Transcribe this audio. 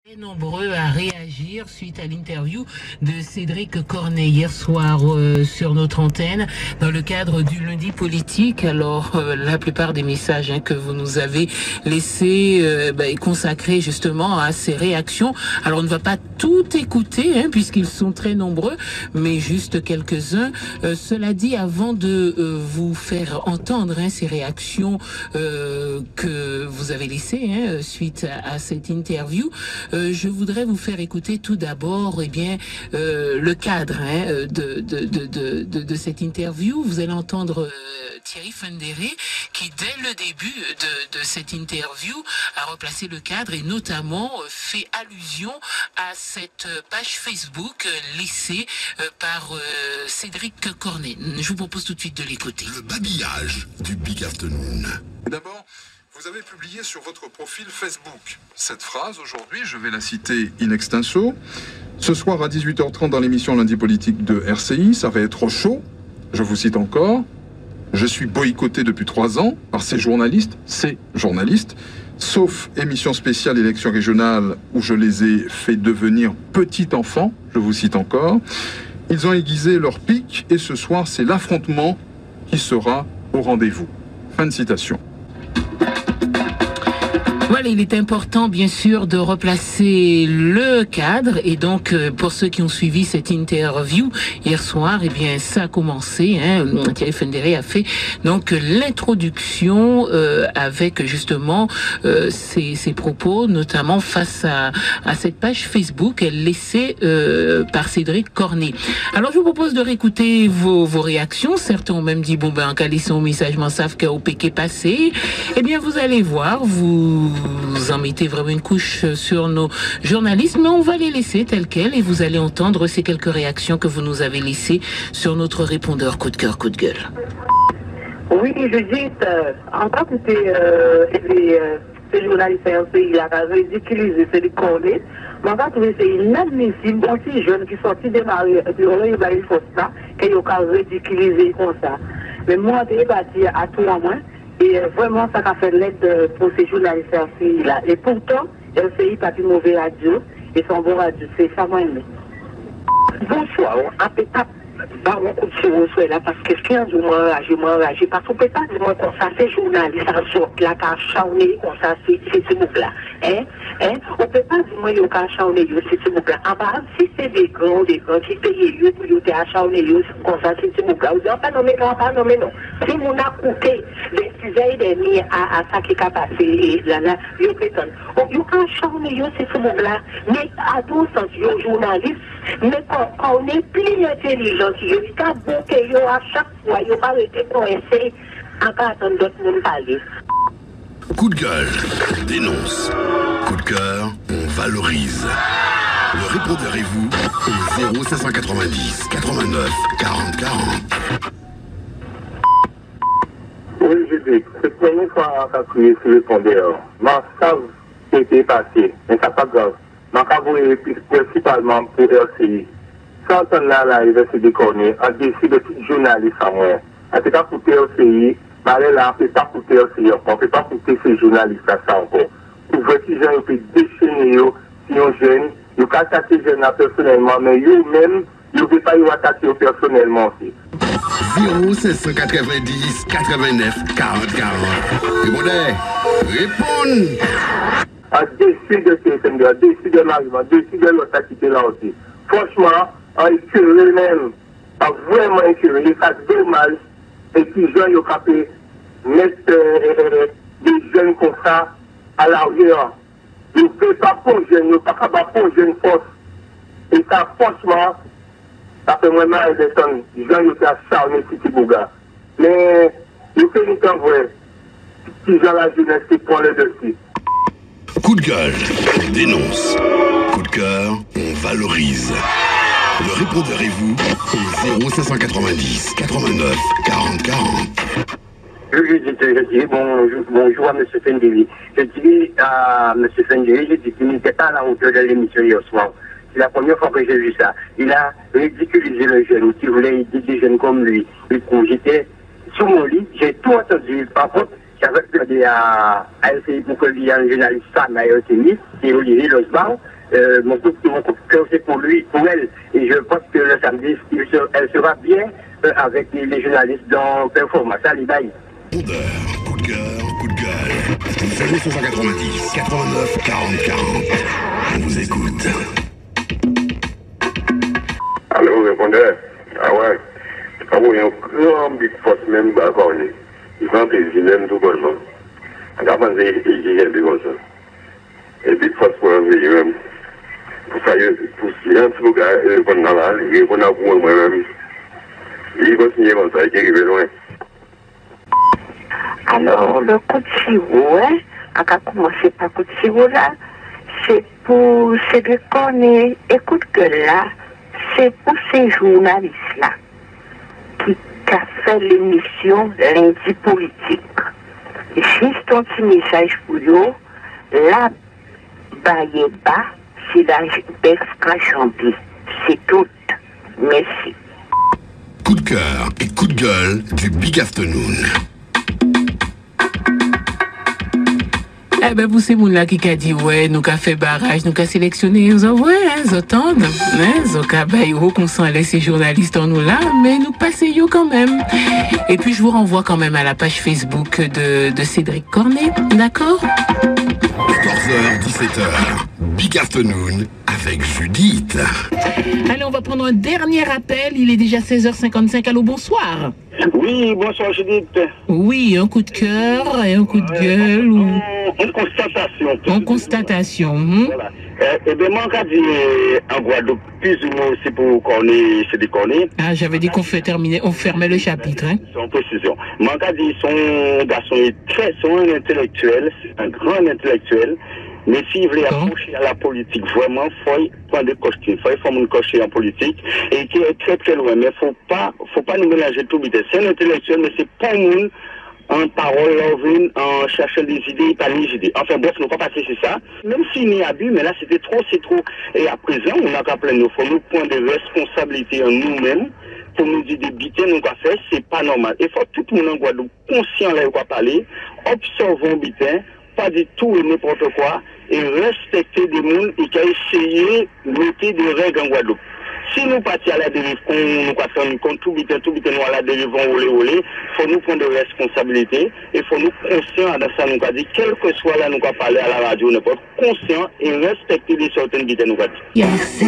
Nombreux à réagir suite à l'interview de Cédric Cornet hier soir sur notre antenne dans le cadre du lundi politique. Alors la plupart des messages que vous nous avez laissés est consacré justement à ces réactions. Alors on ne va pas tout écouter puisqu'ils sont très nombreux, mais juste quelques-uns. Cela dit, avant de vous faire entendre ces réactions que vous avez laissées suite à cette interview, je voudrais vous faire écouter tout d'abord le cadre de cette interview. Vous allez entendre Thierry Fundéré qui, dès le début de cette interview, a replacé le cadre et notamment fait allusion à cette page Facebook laissée par Cédric Cornet. Je vous propose tout de suite de l'écouter. Le babillage du Big Afternoon. D'abord, vous avez publié sur votre profil Facebook cette phrase. Aujourd'hui, je vais la citer in extenso. Ce soir à 18h30 dans l'émission Lundi Politique de RCI, ça va être chaud. Je vous cite encore. Je suis boycotté depuis 3 ans par ces journalistes, sauf émission spéciale élection régionale où je les ai fait devenir petits enfants. Je vous cite encore. Ils ont aiguisé leur pic et ce soir, c'est l'affrontement qui sera au rendez-vous. Fin de citation. Voilà, il est important bien sûr de replacer le cadre et donc pour ceux qui ont suivi cette interview hier soir, ça a commencé. Thierry Fundéré a fait donc l'introduction avec justement ses propos, notamment face à cette page Facebook laissée par Cédric Cornet. Alors je vous propose de réécouter vos réactions. Certains ont même dit en cas laissé un message, m'en savent qu'au PK passé. Vous allez voir, vous en mettez vraiment une couche sur nos journalistes, mais on va les laisser telles quelles et vous allez entendre ces quelques réactions que vous nous avez laissées sur notre répondeur coup de cœur, coup de gueule. Oui, Judith, en tant que ces journalistes il a ridiculisé Cédric Cornet, mais en tant que c'est inadmissible, un petit jeune qui sortit de il faut ça, qu'il a ridiculisé comme ça. Mais moi, je suis parti à tout à moins. Et vraiment, ça a fait l'aide pour ces journalistes là. Et pourtant, LCI pas plus mauvais radio. Et son bon radio, c'est ça moi aimé. Bonsoir, on peut pas un coup de feu là parce que 15 jours, j'ai pas tout pas dire moi comme ça, ces journalistes en sorte là, qu'à charner comme ça, c'est ce bouc-là. On peut pas dire moi, il y a qu'à charner, c'est ce bouc-là. En bas, si c'est des grands qui payent eux, pour y à charner, comme ça, c'est ce bouc-là. Vous n'avez pas nommé, non. Si on a coupé des sujets derniers à ça qui a passé, là, il y a personne. Il y a qu'à charner, c'est ce bouc-là. Mais à tout sens, il y a journalistes, mais quand on est plus intelligent, il y a bon que à chaque fois, il n'y a pas été coincé en cas d'attendre d'autres monde parler. Coup de gueule, on dénonce. Coup de cœur, on valorise. Le répondeur et vous au 0590 89 40 40. Oui, je dis, c'est la première fois qu'on a crié sur le répondeur. Mais ça, c'était passé, mais ça pas grave. Mais quand vous principalement pour RCI, sans entendre là, il va se déconner, on décide de tout journaliste à moi. On ne peut pas coûter RCI, mais là, on ne peut pas coûter RCI encore, on ne peut pas coûter ces journalistes à ça encore. Pour voir si les gens peuvent déchaîner, si on jeune, ils peuvent attaquer les jeunes personnellement, mais eux-mêmes, ils ne peuvent pas les attaquer personnellement aussi. 0790 89 40 40. Répondez, répondez. On décide de TFM, on décide de l'argent, on décide de l'autre activité là aussi. Franchement, on est curieux même, pas vraiment curieux, il fait dommage, et puis les gens ils ont capé mettre des jeunes comme ça à l'arrière. Ils ne peuvent pas pour jeunes, ils ne peuvent pas pour jeunes force. Et ça, franchement, ça fait vraiment un dessin. Les gens ils ont acharné Titi Bouga. Mais, ils font une temps vrai. Si gens la jeunesse qui prend le dessus. Coup de gueule, on dénonce. Coup de cœur, on valorise. Le répondeur et vous au 0590 89 40 40. Je dis bonjour à M. Fendeli. Je dis à M. Fendeli, je dis qu'il n'était pas à la hauteur de l'émission hier soir. C'est la première fois que j'ai vu ça. Il a ridiculisé le jeune qui voulait aider des jeunes comme lui. J'étais sur mon lit, j'ai tout entendu. Par contre, j'avais demandé à LCI pour que lui, un journaliste femme à LCI, qui est Olivier Lozban. Mon coup de cœur, c'est pour lui, pour elle. Et je pense que le samedi, elle sera bien avec les journalistes dans Performance à l'Ibaï. Coup de cœur, coup de gueule. 0590 89 40 40. On vous écoute. Allô, répondeur. Ah ouais. Ah oui, un grand big force même, bah, quand on est. Ils sont président tout bonnement. On a pensé qu'il y a des comme ça. Et big force pour un pays même. Pour ça, pour les gens qui répondent dans la, ils répondent à vous moi-même. Ils continuent comme ça, ils arrivent loin. Alors, le coup de sirop, hein, on a commencé par coup de sirop là, c'est pour Cédric Cornet. Écoute que là, c'est pour ces journalistes-là qui ont fait l'émission Lundi Politique. Juste un petit message pour eux, là, bas, c'est la Bertrand-Champi. C'est tout. Merci. Coup de cœur et coup de gueule du Big Afternoon. Eh ben, vous, c'est moun là qui a dit, ouais, nous qu'a fait barrage, nous qu'a sélectionné, nous envoie, hein, zotande, hein, zoka bayo, qu'on s'en laisse ces journalistes en nous là, mais nous passez yo quand même. Et puis, je vous renvoie quand même à la page Facebook de Cédric Cornet, d'accord? 14h, 17h. Big Afternoon avec Judith. Allez, on va prendre un dernier appel. Il est déjà 16h55. Allô, bonsoir. Oui, bonsoir Judith. Oui, un coup de cœur et un coup de gueule. Ou... Une constatation. En constatation. Voilà. Eh bien, moi, quand je en Guadeloupe, plus ou moins, c'est pour Cornet, c'est des Cornet. Ah, j'avais dit qu'on fait terminer, on fermait le chapitre, hein. Sans précision. Moi, quand je dis son garçon est son intellectuel, c'est un grand intellectuel. Mais s'il veut approcher à la politique, vraiment, il faut prendre des costumes. Il faut une cocher en politique. Et qui est très très loin. Mais faut pas nous mélanger tout vite. C'est un intellectuel, mais c'est pas un monde en parole, en cherchant des idées, pas les idées. Enfin, bref, nous ne pouvons pas passer sur ça. Même s'il n'y a abus, mais là, c'était trop, c'est trop. Et à présent, on a qu'à plein, il faut nous prendre des responsabilités en nous-mêmes. Pour nous dire des bêtises, nous quoi faire, c'est pas normal. Il faut tout le monde en Guadeloupe conscient là, quoi parler, observons bêtises, pas du tout et n'importe quoi, et respecter des mondes et qui a essayé de mettre des règles en Guadeloupe. Si nous partons à la dérive, nous faisons tout vite, nous à la dérive, il faut nous prendre des responsabilités, et il faut nous conscients de ça, nous dire, quel que soit là, nous parler à la radio, nous sommes conscients et respecter les certaines bêtises, nous dire. Yes.